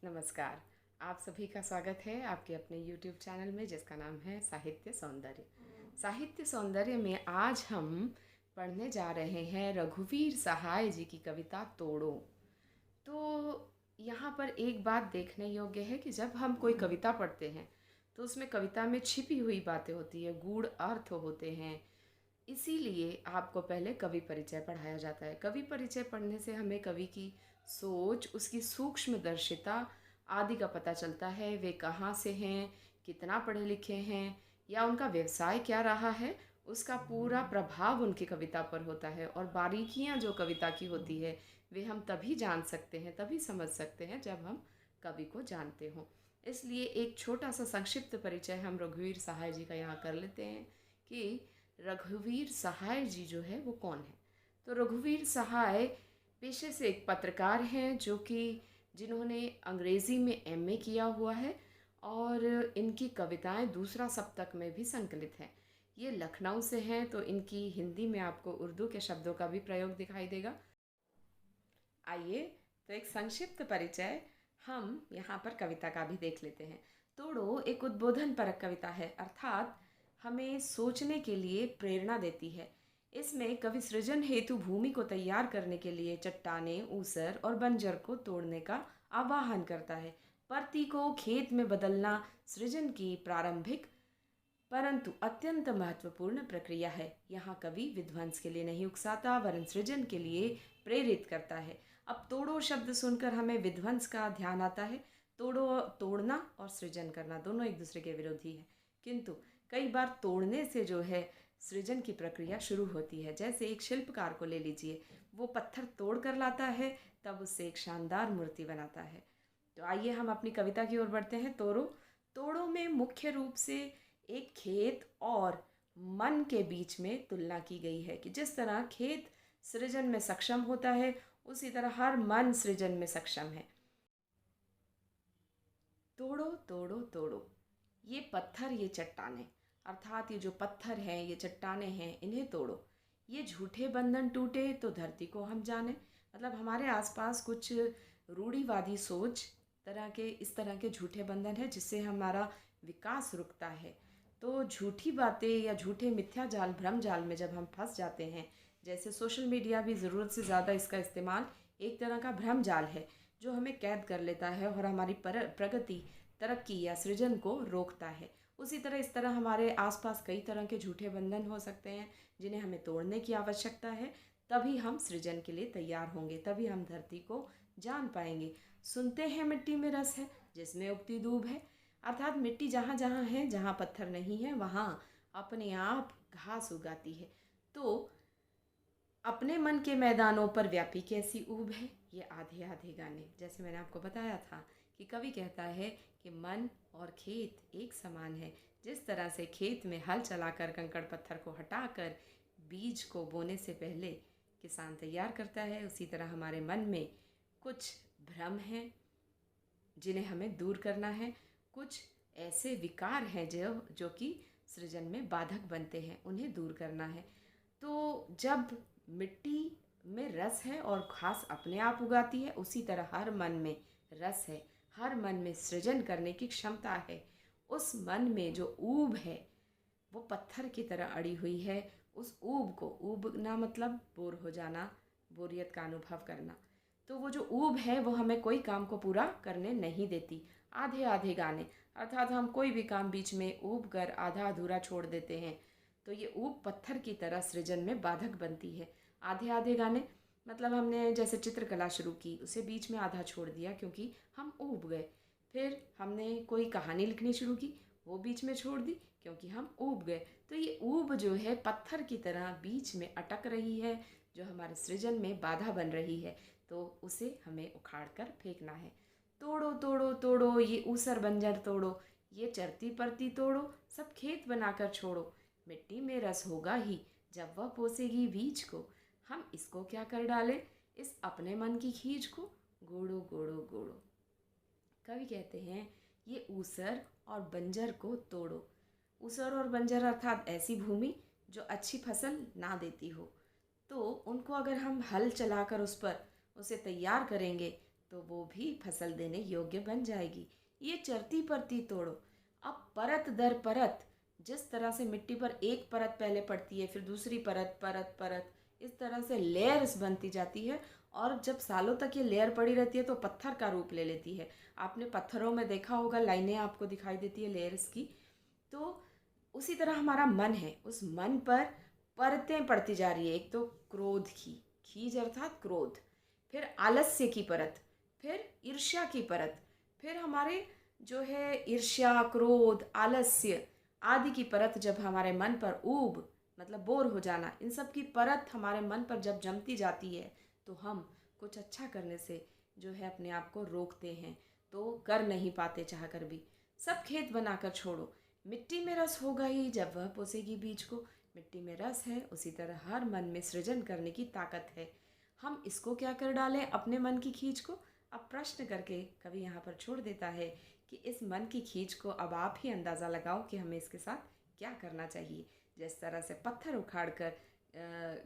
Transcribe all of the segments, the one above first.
नमस्कार। आप सभी का स्वागत है आपके अपने YouTube चैनल में जिसका नाम है साहित्य सौंदर्य। साहित्य सौंदर्य में आज हम पढ़ने जा रहे हैं रघुवीर सहाय जी की कविता तोड़ो। तो यहाँ पर एक बात देखने योग्य है कि जब हम कोई कविता पढ़ते हैं तो उसमें कविता में छिपी हुई बातें होती है, गूढ़ अर्थ होते हैं। इसीलिए आपको पहले कवि परिचय पढ़ाया जाता है। कवि परिचय पढ़ने से हमें कवि की सोच, उसकी सूक्ष्मदर्शिता आदि का पता चलता है। वे कहाँ से हैं, कितना पढ़े लिखे हैं या उनका व्यवसाय क्या रहा है, उसका पूरा प्रभाव उनकी कविता पर होता है। और बारीकियाँ जो कविता की होती है वे हम तभी जान सकते हैं, तभी समझ सकते हैं जब हम कवि को जानते हों। इसलिए एक छोटा सा संक्षिप्त परिचय हम रघुवीर सहाय जी का यहाँ कर लेते हैं कि रघुवीर सहाय जी जो है वो कौन है। तो रघुवीर सहाय पेशे से एक पत्रकार हैं जो कि जिन्होंने अंग्रेज़ी में एमए किया हुआ है और इनकी कविताएं दूसरा सप्तक में भी संकलित हैं। ये लखनऊ से हैं तो इनकी हिंदी में आपको उर्दू के शब्दों का भी प्रयोग दिखाई देगा। आइए तो एक संक्षिप्त परिचय हम यहाँ पर कविता का भी देख लेते हैं। तोड़ो एक उद्बोधन परक कविता है, अर्थात हमें सोचने के लिए प्रेरणा देती है। इसमें कवि सृजन हेतु भूमि को तैयार करने के लिए चट्टाने, ऊसर और बंजर को तोड़ने का आह्वान करता है। परती को खेत में बदलना सृजन की प्रारंभिक परंतु अत्यंत महत्वपूर्ण प्रक्रिया है। यहाँ कवि विध्वंस के लिए नहीं उकसाता वरन सृजन के लिए प्रेरित करता है। अब तोड़ो शब्द सुनकर हमें विध्वंस का ध्यान आता है। तोड़ो, तोड़ना और सृजन करना दोनों एक दूसरे के विरोधी है, किंतु कई बार तोड़ने से जो है सृजन की प्रक्रिया शुरू होती है। जैसे एक शिल्पकार को ले लीजिए, वो पत्थर तोड़ कर लाता है, तब उससे एक शानदार मूर्ति बनाता है। तो आइए हम अपनी कविता की ओर बढ़ते हैं। तोड़ो। तोड़ो में मुख्य रूप से एक खेत और मन के बीच में तुलना की गई है कि जिस तरह खेत सृजन में सक्षम होता है उसी तरह हर मन सृजन में सक्षम है। तोड़ो तोड़ो तोड़ो, ये पत्थर, ये चट्टाने, अर्थात ये जो पत्थर हैं, ये चट्टाने हैं, इन्हें तोड़ो। ये झूठे बंधन टूटे तो धरती को हम जाने। मतलब हमारे आसपास कुछ रूढ़िवादी सोच तरह के इस तरह के झूठे बंधन है जिससे हमारा विकास रुकता है। तो झूठी बातें या झूठे मिथ्या जाल, भ्रम जाल में जब हम फंस जाते हैं, जैसे सोशल मीडिया भी ज़रूरत से ज़्यादा इसका इस्तेमाल एक तरह का भ्रम जाल है जो हमें कैद कर लेता है और हमारी प्रगति, तरक्की या सृजन को रोकता है। उसी तरह इस तरह हमारे आसपास कई तरह के झूठे बंधन हो सकते हैं जिन्हें हमें तोड़ने की आवश्यकता है। तभी हम सृजन के लिए तैयार होंगे, तभी हम धरती को जान पाएंगे। सुनते हैं मिट्टी में रस है जिसमें उगती दूब है, अर्थात मिट्टी जहाँ जहाँ है, जहाँ पत्थर नहीं है, वहाँ अपने आप घास उगाती है। तो अपने मन के मैदानों पर व्यापी कैसी ऊब है, ये आधे आधे गाने। जैसे मैंने आपको बताया था कि कवि कहता है कि मन और खेत एक समान है। जिस तरह से खेत में हल चलाकर कंकड़ पत्थर को हटाकर बीज को बोने से पहले किसान तैयार करता है, उसी तरह हमारे मन में कुछ भ्रम हैं जिन्हें हमें दूर करना है। कुछ ऐसे विकार हैं जो जो कि सृजन में बाधक बनते हैं, उन्हें दूर करना है। तो जब मिट्टी में रस है और घास अपने आप उगाती है, उसी तरह हर मन में रस है, हर मन में सृजन करने की क्षमता है। उस मन में जो ऊब है वो पत्थर की तरह अड़ी हुई है। उस ऊब को, ऊबना मतलब बोर हो जाना, बोरियत का अनुभव करना। तो वो जो ऊब है वो हमें कोई काम को पूरा करने नहीं देती। आधे आधे गाने, अर्थात हम कोई भी काम बीच में ऊब कर आधा अधूरा छोड़ देते हैं तो ये ऊब पत्थर की तरह सृजन में बाधक बनती है। आधे आधे गाने मतलब हमने जैसे चित्रकला शुरू की, उसे बीच में आधा छोड़ दिया क्योंकि हम ऊब गए। फिर हमने कोई कहानी लिखनी शुरू की, वो बीच में छोड़ दी क्योंकि हम ऊब गए। तो ये ऊब जो है पत्थर की तरह बीच में अटक रही है, जो हमारे सृजन में बाधा बन रही है, तो उसे हमें उखाड़ कर फेंकना है। तोड़ो तोड़ो तोड़ो, ये ऊसर बंजर तोड़ो, ये चरती परती तोड़ो, सब खेत बनाकर छोड़ो। मिट्टी में रस होगा ही जब वह पोसेगी बीज को। हम इसको क्या कर डालें, इस अपने मन की खींच को, गोड़ो गोड़ो गोड़ो। कवि कहते हैं ये ऊसर और बंजर को तोड़ो। ऊसर और बंजर अर्थात ऐसी भूमि जो अच्छी फसल ना देती हो, तो उनको अगर हम हल चलाकर उस पर उसे तैयार करेंगे तो वो भी फसल देने योग्य बन जाएगी। ये चरती परती तोड़ो। अब परत दर परत, जिस तरह से मिट्टी पर एक परत पहले पड़ती है, फिर दूसरी परत परत परत, इस तरह से लेयर्स बनती जाती है। और जब सालों तक ये लेयर पड़ी रहती है तो पत्थर का रूप ले लेती है। आपने पत्थरों में देखा होगा, लाइनें आपको दिखाई देती है लेयर्स की। तो उसी तरह हमारा मन है, उस मन पर परतें पड़ती जा रही है। एक तो क्रोध की, खीज अर्थात क्रोध, फिर आलस्य की परत, फिर ईर्ष्या की परत, फिर हमारे जो है ईर्ष्या, क्रोध, आलस्य आदि की परत जब हमारे मन पर ऊब मतलब बोर हो जाना, इन सब की परत हमारे मन पर जब जमती जाती है तो हम कुछ अच्छा करने से जो है अपने आप को रोकते हैं, तो कर नहीं पाते चाह कर भी। सब खेत बनाकर छोड़ो। मिट्टी में रस होगा ही जब वह पोसेगी बीज को। मिट्टी में रस है, उसी तरह हर मन में सृजन करने की ताकत है। हम इसको क्या कर डालें अपने मन की खींच को? अब प्रश्न करके कवि यहाँ पर छोड़ देता है कि इस मन की खींच को अब आप ही अंदाज़ा लगाओ कि हमें इसके साथ क्या करना चाहिए। जिस तरह से पत्थर उखाड़ कर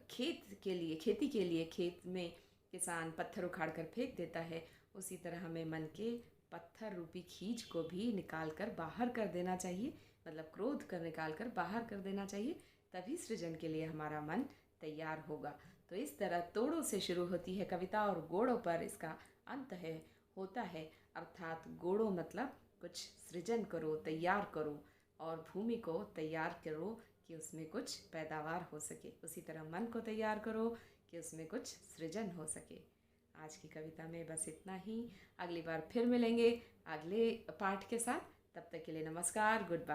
खेत के लिए, खेती के लिए खेत में किसान पत्थर उखाड़ कर फेंक देता है, उसी तरह हमें मन के पत्थर रूपी खींच को भी निकाल कर बाहर कर देना चाहिए। मतलब क्रोध कर निकाल कर बाहर कर देना चाहिए, तभी सृजन के लिए हमारा मन तैयार होगा। तो इस तरह तोड़ों से शुरू होती है कविता और गोड़ों पर इसका अंत है होता है। अर्थात गोड़ों मतलब कुछ सृजन करो, तैयार करो, और भूमि को तैयार करो कि उसमें कुछ पैदावार हो सके। उसी तरह मन को तैयार करो कि उसमें कुछ सृजन हो सके। आज की कविता में बस इतना ही। अगली बार फिर मिलेंगे अगले पाठ के साथ। तब तक के लिए नमस्कार, गुड बाय।